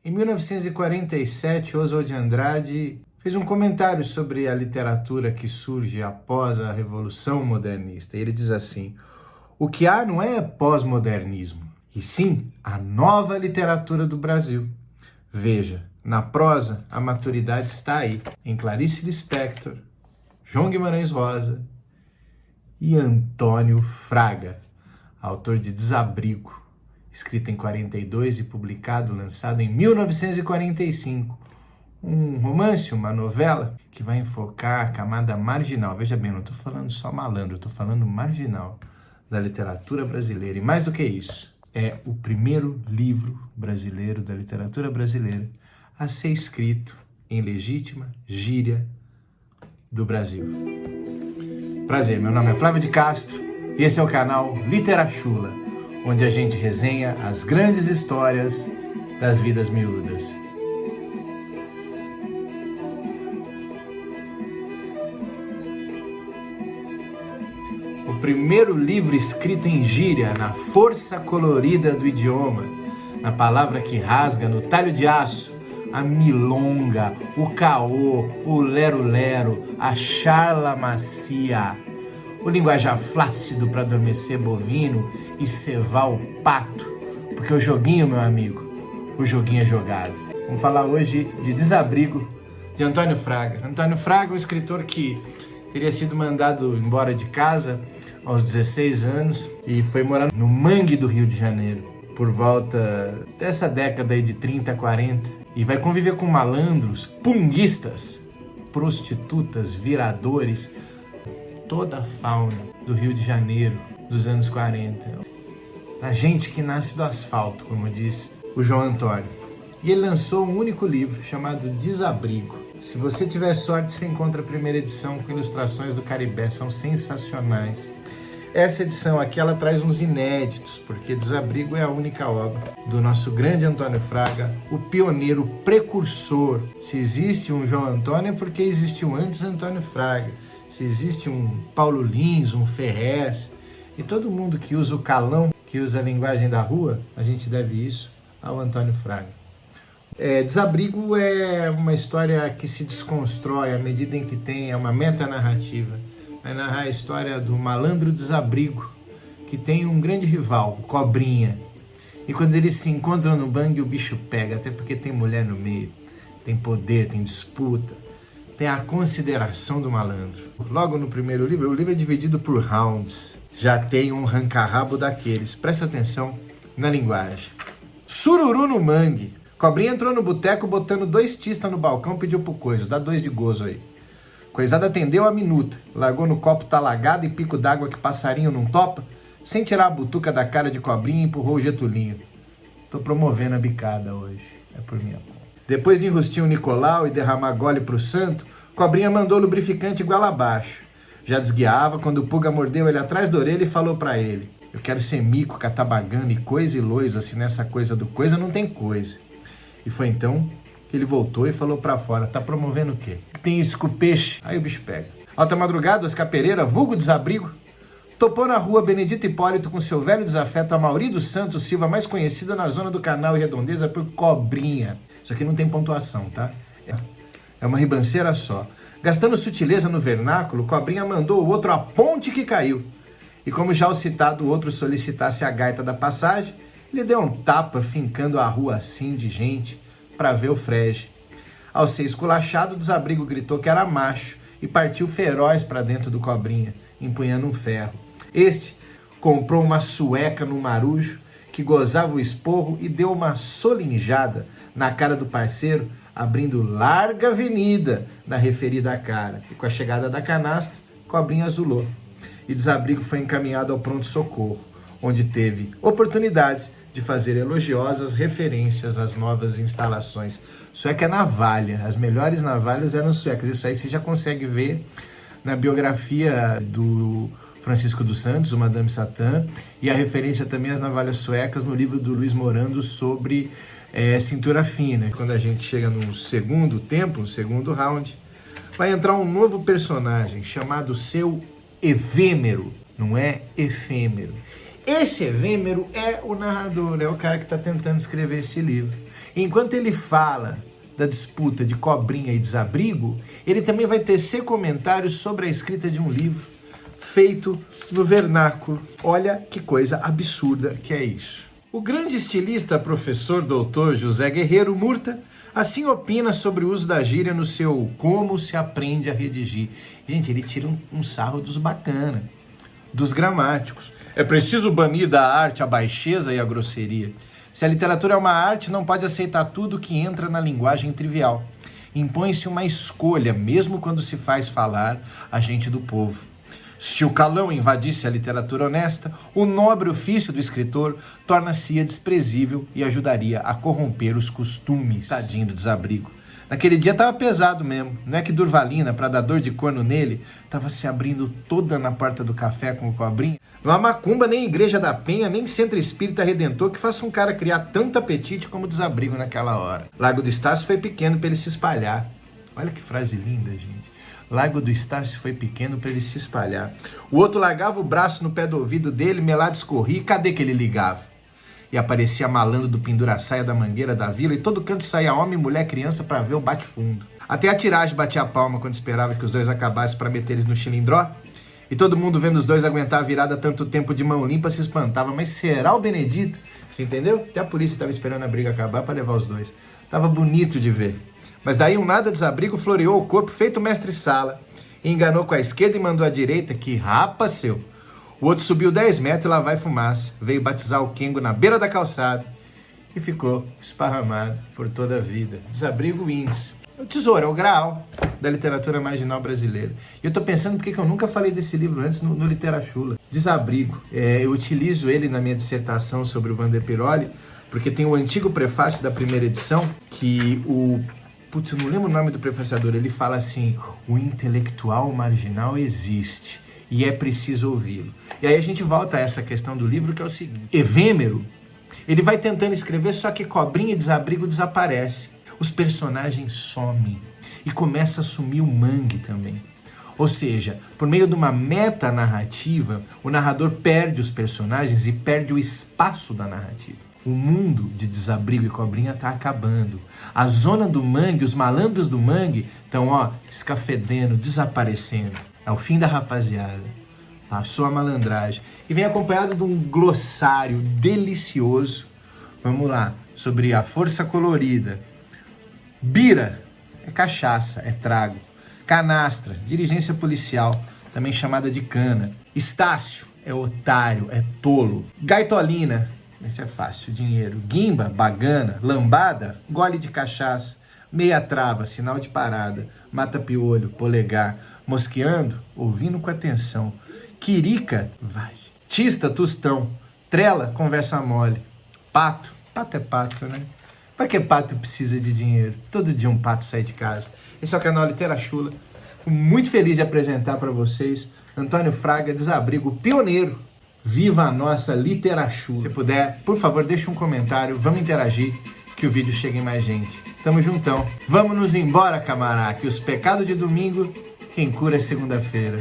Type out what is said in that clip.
Em 1947, Oswald de Andrade fez um comentário sobre a literatura que surge após a Revolução Modernista. Ele diz assim: o que há não é pós-modernismo, e sim a nova literatura do Brasil. Veja, na prosa, a maturidade está aí, em Clarice Lispector, João Guimarães Rosa e Antônio Fraga, autor de Desabrigo, escrito em 42 e publicado, lançado em 1945. Um romance, uma novela, que vai enfocar a camada marginal. Veja bem, não estou falando só malandro, estou falando marginal da literatura brasileira. E mais do que isso, é o primeiro livro brasileiro da literatura brasileira a ser escrito em legítima gíria do Brasil. Prazer, meu nome é Flávio de Castro e esse é o canal Literachula, onde a gente resenha as grandes histórias das vidas miúdas. O primeiro livro escrito em gíria, na força colorida do idioma, na palavra que rasga, no talho de aço, a milonga, o caô, o lero-lero, a charla macia, o linguajar flácido para adormecer bovino e cevar o pato, porque o joguinho, meu amigo, o joguinho é jogado. Vamos falar hoje de Desabrigo, de Antônio Fraga. Antônio Fraga, um escritor que teria sido mandado embora de casa aos 16 anos e foi morar no Mangue do Rio de Janeiro por volta dessa década aí de 30, 40 e vai conviver com malandros, punguistas, prostitutas, viradores, toda a fauna do Rio de Janeiro dos anos 40. A gente que nasce do asfalto, como diz o João Antônio. E ele lançou um único livro chamado Desabrigo. Se você tiver sorte, você encontra a primeira edição com ilustrações do Caribé, são sensacionais. Essa edição aqui, ela traz uns inéditos, porque Desabrigo é a única obra do nosso grande Antônio Fraga, o pioneiro, o precursor. Se existe um João Antônio é porque existiu antes Antônio Fraga. Se existe um Paulo Lins, um Ferrez, e todo mundo que usa o calão, que usa a linguagem da rua, a gente deve isso ao Antônio Fraga. Desabrigo é uma história que se desconstrói à medida em que tem uma metanarrativa. Vai narrar a história do malandro Desabrigo, que tem um grande rival, o Cobrinha. E quando eles se encontram no bang, o bicho pega, até porque tem mulher no meio, tem poder, tem disputa, tem a consideração do malandro. Logo no primeiro livro, o livro é dividido por rounds. Já tem um ranca-rabo daqueles. Presta atenção na linguagem. Sururu no mangue. Cobrinha entrou no boteco botando 2 tistas no balcão, pediu pro coiso, dá 2 de gozo aí. Coisada atendeu a minuta, largou no copo talagado e pico d'água que passarinho não topa, sem tirar a butuca da cara de Cobrinha, empurrou o Getulinho. Tô promovendo a bicada hoje, é por minha conta. Depois de enrustir o Nicolau e derramar gole pro santo, Cobrinha mandou lubrificante igual abaixo. Já desguiava quando o Puga mordeu ele atrás da orelha e falou pra ele: eu quero ser mico, catabagando e coisa e loisa, se nessa coisa do coisa não tem coisa. E foi então que ele voltou e falou pra fora: tá promovendo o quê? Tem isso com o peixe. Aí o bicho pega. Alta madrugada, Oscar Pereira, vulgo Desabrigo, topou na rua Benedito Hipólito com seu velho desafeto Amauri dos Santos Silva, mais conhecida na zona do Canal e Redondeza por Cobrinha. Isso aqui não tem pontuação, tá? É uma ribanceira só. Gastando sutileza no vernáculo, Cobrinha mandou o outro a ponte que caiu. E como já o citado, o outro solicitasse a gaita da passagem, ele deu um tapa fincando a rua assim de gente para ver o frege. Ao ser esculachado, o Desabrigo gritou que era macho e partiu feroz para dentro do Cobrinha, empunhando um ferro. Este comprou uma sueca no marujo, que gozava o esporro e deu uma solinjada na cara do parceiro, abrindo larga avenida na referida cara. E com a chegada da canastra, Cobrinha azulou. E Desabrigo foi encaminhado ao pronto-socorro, onde teve oportunidades de fazer elogiosas referências às novas instalações. Sueca é navalha, as melhores navalhas eram suecas. Isso aí você já consegue ver na biografia do Francisco dos Santos, o Madame Satã, e a referência também às navalhas suecas no livro do Luiz Morando sobre cintura fina. Quando a gente chega no segundo tempo, no segundo round, vai entrar um novo personagem chamado Seu Evêmero, não é efêmero. Esse Evêmero é o narrador, é o cara que está tentando escrever esse livro. Enquanto ele fala da disputa de Cobrinha e Desabrigo, ele também vai tecer comentários sobre a escrita de um livro feito no vernáculo. Olha que coisa absurda que é isso. O grande estilista, professor doutor José Guerreiro Murta, assim opina sobre o uso da gíria no seu Como se aprende a redigir. Gente, ele tira um sarro dos bacana, dos gramáticos. É preciso banir da arte a baixeza e a grosseria. Se a literatura é uma arte, não pode aceitar tudo que entra na linguagem trivial. Impõe-se uma escolha, mesmo quando se faz falar a gente do povo. Se o calão invadisse a literatura honesta, o nobre ofício do escritor torna-se desprezível e ajudaria a corromper os costumes. Tadinho do Desabrigo. Naquele dia estava pesado mesmo. Não é que Durvalina, para dar dor de corno nele, estava se abrindo toda na porta do café com o Cobrinha? Não há macumba, nem Igreja da Penha, nem Centro Espírita Redentor que faça um cara criar tanto apetite como Desabrigo naquela hora. Largo do Estácio foi pequeno para ele se espalhar. Olha que frase linda, gente. Largo do Estácio foi pequeno para ele se espalhar. O outro largava o braço no pé do ouvido dele, melado escorria, e cadê que ele ligava? E aparecia malandro do pendura-saia da mangueira da vila, e todo canto saía homem, mulher, criança para ver o bate-fundo. Até a tiragem batia a palma quando esperava que os dois acabassem para meter eles no chilindró. E todo mundo vendo os dois aguentar a virada tanto tempo de mão limpa se espantava. Mas será o Benedito? Você entendeu? Até a polícia estava esperando a briga acabar para levar os dois. Tava bonito de ver. Mas daí um nada Desabrigo floreou o corpo feito mestre-sala. Enganou com a esquerda e mandou a direita, que rapa seu. O outro subiu 10 metros e lá vai fumaça. Veio batizar o Kengo na beira da calçada e ficou esparramado por toda a vida. Desabrigo índice. O tesouro, é o graal da literatura marginal brasileira. E eu tô pensando por que eu nunca falei desse livro antes no Literachula. Desabrigo. Eu utilizo ele na minha dissertação sobre o Vander Piroli, porque tem o antigo prefácio da primeira edição, que eu não lembro o nome do prefaciador, ele fala assim: o intelectual marginal existe e é preciso ouvi-lo. E aí a gente volta a essa questão do livro, que é o seguinte: Evêmero, ele vai tentando escrever, só que Cobrinha e Desabrigo desaparece. Os personagens somem e começa a sumir o mangue também. Ou seja, por meio de uma metanarrativa, o narrador perde os personagens e perde o espaço da narrativa. O mundo de Desabrigo e Cobrinha está acabando. A zona do mangue, os malandros do mangue estão, escafedendo, desaparecendo. É o fim da rapaziada. Passou a malandragem. E vem acompanhado de um glossário delicioso. Vamos lá. Sobre a força colorida. Bira é cachaça, é trago. Canastra, diligência policial, também chamada de cana. Estácio é otário, é tolo. Gaitolina, esse é fácil, dinheiro. Guimba, bagana. Lambada, gole de cachaça. Meia trava, sinal de parada. Mata piolho, polegar. Mosqueando, ouvindo com atenção. Quirica, vai. Tista, tostão. Trela, conversa mole. Pato é pato, né? Pra que pato precisa de dinheiro? Todo dia um pato sai de casa. Esse é o canal Literachula. Fico muito feliz de apresentar para vocês Antônio Fraga, Desabrigo, pioneiro. Viva a nossa Literachula. Se puder, por favor, deixe um comentário, vamos interagir, que o vídeo chegue em mais gente. Tamo juntão. Vamos nos embora, camarada, que os pecados de domingo, quem cura é segunda-feira.